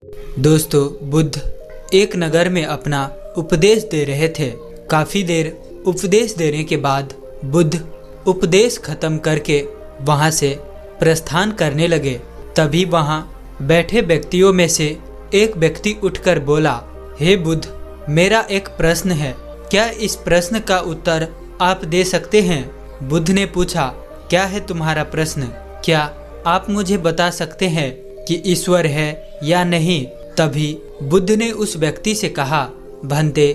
दोस्तों, बुद्ध एक नगर में अपना उपदेश दे रहे थे। काफ़ी देर उपदेश देने के बाद बुद्ध उपदेश खत्म करके वहाँ से प्रस्थान करने लगे। तभी वहाँ बैठे व्यक्तियों में से एक व्यक्ति उठकर बोला, हे बुद्ध, मेरा एक प्रश्न है, क्या इस प्रश्न का उत्तर आप दे सकते हैं? बुद्ध ने पूछा, क्या है तुम्हारा प्रश्न? क्या आप मुझे बता सकते हैं कि ईश्वर है या नहीं? तभी बुद्ध ने उस व्यक्ति से कहा, भंते,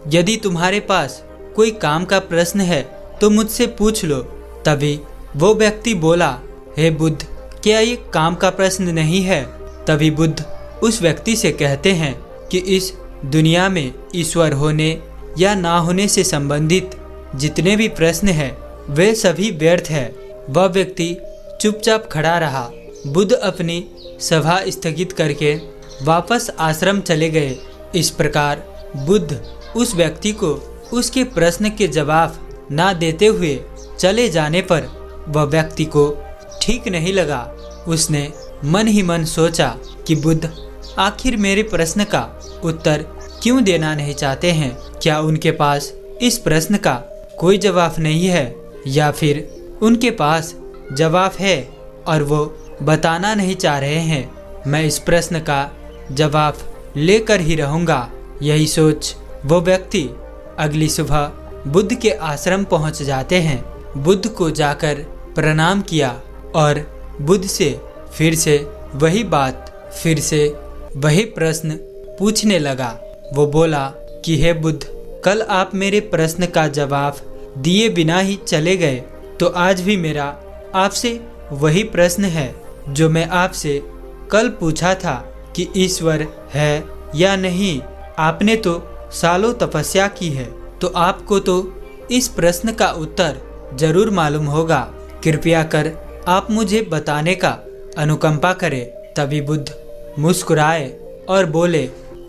यदि तुम्हारे पास कोई काम का प्रश्न है तो मुझसे पूछ लो। तभी वो व्यक्ति बोला, हे बुद्ध, क्या ये काम का प्रश्न नहीं है? तभी बुद्ध उस व्यक्ति से कहते हैं कि इस दुनिया में ईश्वर होने या ना होने से संबंधित जितने भी प्रश्न हैं वे सभी व्यर्थ है। वह व्यक्ति चुपचाप खड़ा रहा। बुद्ध अपनी सभा स्थगित करके वापस आश्रम चले गए। इस प्रकार बुद्ध उस व्यक्ति को उसके प्रश्न के जवाब ना देते हुए चले जाने पर वह व्यक्ति को ठीक नहीं लगा। उसने मन ही मन सोचा कि बुद्ध आखिर मेरे प्रश्न का उत्तर क्यों देना नहीं चाहते हैं? क्या उनके पास इस प्रश्न का कोई जवाब नहीं है, या फिर उनके पास जवाब है और वो बताना नहीं चाह रहे हैं? मैं इस प्रश्न का जवाब लेकर ही रहूँगा। यही सोच वो व्यक्ति अगली सुबह बुद्ध के आश्रम पहुँच जाते हैं। बुद्ध को जाकर प्रणाम किया और बुद्ध से फिर से वही बात, फिर से वही प्रश्न पूछने लगा। वो बोला कि हे बुद्ध, कल आप मेरे प्रश्न का जवाब दिए बिना ही चले गए, तो आज भी मेरा आपसे वही प्रश्न है जो मैं आपसे कल पूछा था कि ईश्वर है या नहीं। आपने तो सालों तपस्या की है, तो आपको तो इस प्रश्न का उत्तर जरूर मालूम होगा। कृपया कर आप मुझे बताने का अनुकंपा करें। तभी बुद्ध मुस्कुराए और बोले,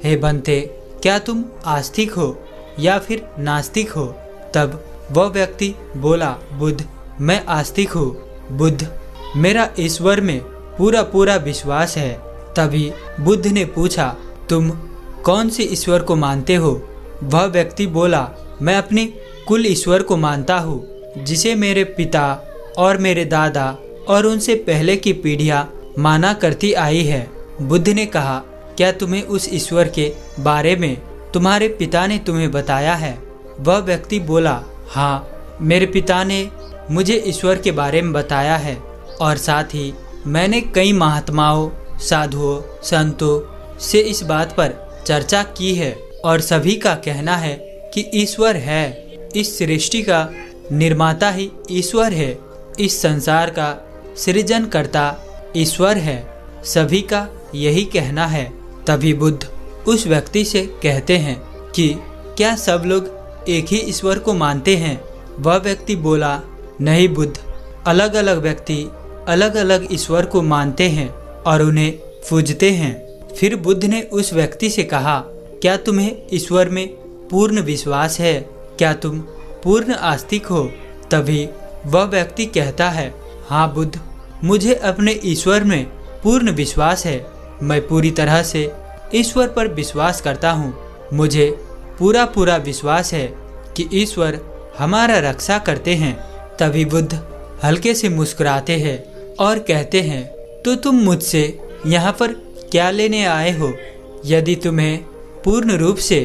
हे बंते, क्या तुम आस्तिक हो या फिर नास्तिक हो? तब वह व्यक्ति बोला, बुद्ध, मैं आस्तिक हूँ। बुद्ध, मेरा ईश्वर में पूरा विश्वास है। तभी बुद्ध ने पूछा, तुम कौन से ईश्वर को मानते हो? वह व्यक्ति बोला, मैं अपने कुल ईश्वर को मानता हूँ, जिसे मेरे पिता और मेरे दादा और उनसे पहले की पीढ़ियाँ माना करती आई है। बुद्ध ने कहा, क्या तुम्हें उस ईश्वर के बारे में तुम्हारे पिता ने तुम्हें बताया है? वह व्यक्ति बोला, हाँ, मेरे पिता ने मुझे ईश्वर के बारे में बताया है और साथ ही मैंने कई महात्माओं, साधुओं, संतों से इस बात पर चर्चा की है और सभी का कहना है कि ईश्वर है। इस सृष्टि का निर्माता ही ईश्वर है। इस संसार का सृजनकर्ता ईश्वर है। सभी का यही कहना है। तभी बुद्ध उस व्यक्ति से कहते हैं कि क्या सब लोग एक ही ईश्वर को मानते हैं? वह व्यक्ति बोला, नहीं बुद्ध, अलग अलग व्यक्ति अलग अलग ईश्वर को मानते हैं और उन्हें पूजते हैं। फिर बुद्ध ने उस व्यक्ति से कहा, क्या तुम्हें ईश्वर में पूर्ण विश्वास है? क्या तुम पूर्ण आस्तिक हो? तभी वह व्यक्ति कहता है, हाँ बुद्ध, मुझे अपने ईश्वर में पूर्ण विश्वास है। मैं पूरी तरह से ईश्वर पर विश्वास करता हूँ। मुझे पूरा विश्वास है कि ईश्वर हमारा रक्षा करते हैं। तभी बुद्ध हल्के से मुस्कुराते हैं और कहते हैं, तो तुम मुझसे यहाँ पर क्या लेने आए हो? यदि तुम्हें पूर्ण रूप से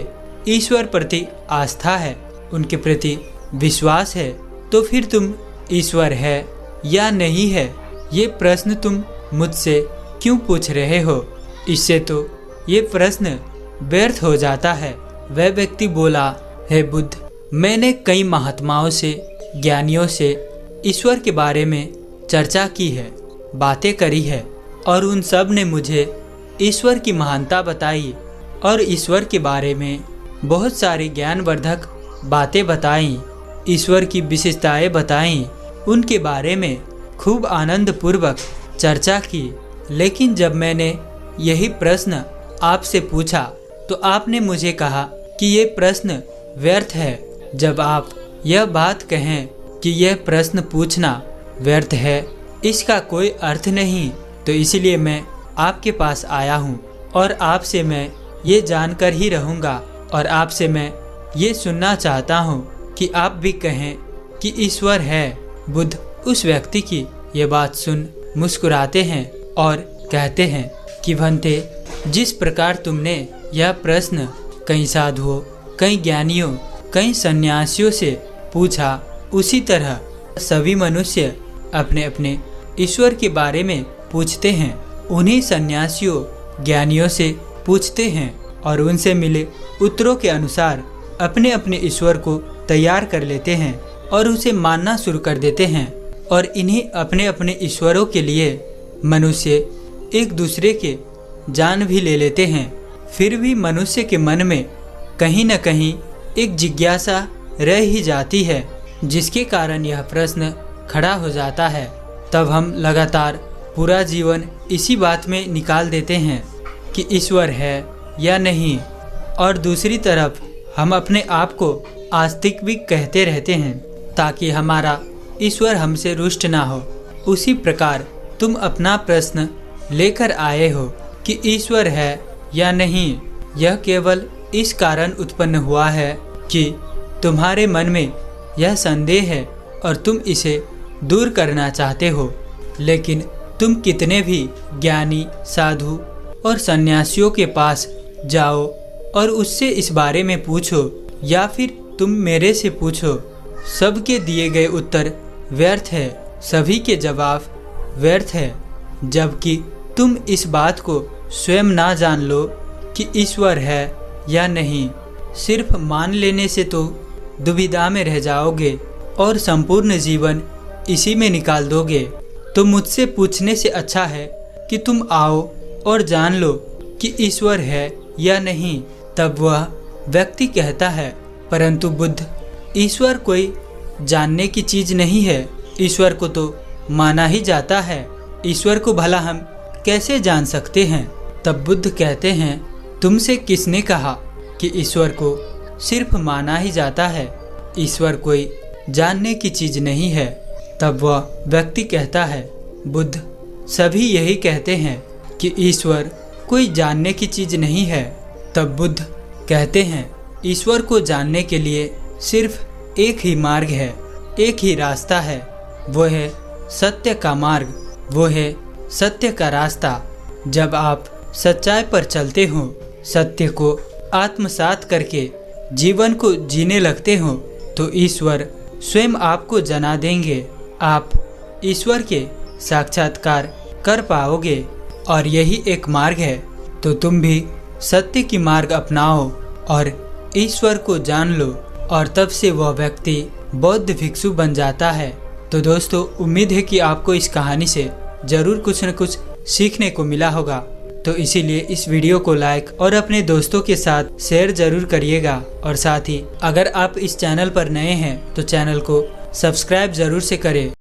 ईश्वर प्रति आस्था है, उनके प्रति विश्वास है, तो फिर तुम ईश्वर है या नहीं है, ये प्रश्न तुम मुझसे क्यों पूछ रहे हो? इससे तो ये प्रश्न व्यर्थ हो जाता है। वह व्यक्ति बोला, हे बुद्ध, मैंने कई महात्माओं से, ज्ञानियों से ईश्वर के बारे में चर्चा की है, बातें करी है और उन सब ने मुझे ईश्वर की महानता बताई और ईश्वर के बारे में बहुत सारी ज्ञानवर्धक बातें बताई, ईश्वर की विशेषताएं बताई, उनके बारे में खूब आनंद पूर्वक चर्चा की। लेकिन जब मैंने यही प्रश्न आपसे पूछा तो आपने मुझे कहा कि ये प्रश्न व्यर्थ है। जब आप यह बात कहें कि यह प्रश्न पूछना व्यर्थ है, इसका कोई अर्थ नहीं, तो इसलिए मैं आपके पास आया हूँ और आपसे मैं ये जानकर ही रहूँगा और आपसे मैं ये सुनना चाहता हूँ कि आप भी कहें कि ईश्वर है। बुद्ध उस व्यक्ति की ये बात सुन मुस्कुराते हैं और कहते हैं कि भंते, जिस प्रकार तुमने यह प्रश्न कई साधुओं, कई ज्ञानियों, कई सन्यासियों से पूछा, उसी तरह सभी मनुष्य अपने अपने ईश्वर के बारे में पूछते हैं। उन्हीं सन्यासियों, ज्ञानियों से पूछते हैं और उनसे मिले उत्तरों के अनुसार अपने अपने ईश्वर को तैयार कर लेते हैं और उसे मानना शुरू कर देते हैं। और इन्हीं अपने अपने ईश्वरों के लिए मनुष्य एक दूसरे के जान भी ले लेते हैं। फिर भी मनुष्य के मन में कहीं न कहीं एक जिज्ञासा रह ही जाती है, जिसके कारण यह प्रश्न खड़ा हो जाता है। तब हम लगातार पूरा जीवन इसी बात में निकाल देते हैं कि ईश्वर है या नहीं, और दूसरी तरफ हम अपने आप को आस्तिक भी कहते रहते हैं ताकि हमारा ईश्वर हमसे रुष्ट ना हो। उसी प्रकार तुम अपना प्रश्न लेकर आए हो कि ईश्वर है या नहीं, यह केवल इस कारण उत्पन्न हुआ है कि तुम्हारे मन में यह संदेह है और तुम इसे दूर करना चाहते हो। लेकिन तुम कितने भी ज्ञानी, साधु और सन्यासियों के पास जाओ और उससे इस बारे में पूछो, या फिर तुम मेरे से पूछो, सबके दिए गए उत्तर व्यर्थ है, सभी के जवाब व्यर्थ है। जबकि तुम इस बात को स्वयं ना जान लो कि ईश्वर है या नहीं, सिर्फ मान लेने से तो दुविधा में रह जाओगे और संपूर्ण जीवन इसी में निकाल दोगे। तो मुझसे पूछने से अच्छा है कि तुम आओ और जान लो कि ईश्वर है या नहीं। तब वह व्यक्ति कहता है, परंतु बुद्ध, ईश्वर कोई जानने की चीज नहीं है, ईश्वर को तो माना ही जाता है, ईश्वर को भला हम कैसे जान सकते हैं। तब बुद्ध कहते हैं, तुमसे किसने कहा कि ईश्वर को सिर्फ माना ही जाता है, ईश्वर कोई जानने की चीज नहीं है। तब वह व्यक्ति कहता है, बुद्ध, सभी यही कहते हैं कि ईश्वर कोई जानने की चीज नहीं है। तब बुद्ध कहते हैं, ईश्वर को जानने के लिए सिर्फ एक ही मार्ग है, एक ही रास्ता है, वो है सत्य का मार्ग, वो है सत्य का रास्ता। जब आप सच्चाई पर चलते हो, सत्य को आत्मसात करके जीवन को जीने लगते हो, तो ईश्वर स्वयं आपको जना देंगे। आप ईश्वर के साक्षात्कार कर पाओगे और यही एक मार्ग है। तो तुम भी सत्य की मार्ग अपनाओ और ईश्वर को जान लो, और तब से वह व्यक्ति बौद्ध भिक्षु बन जाता है। तो दोस्तों, उम्मीद है कि आपको इस कहानी से ज़रूर कुछ न कुछ सीखने को मिला होगा। तो इसीलिए इस वीडियो को लाइक और अपने दोस्तों के साथ शेयर ज़रूर करिएगा। और साथ ही अगर आप इस चैनल पर नए हैं तो चैनल को सब्सक्राइब ज़रूर से करें।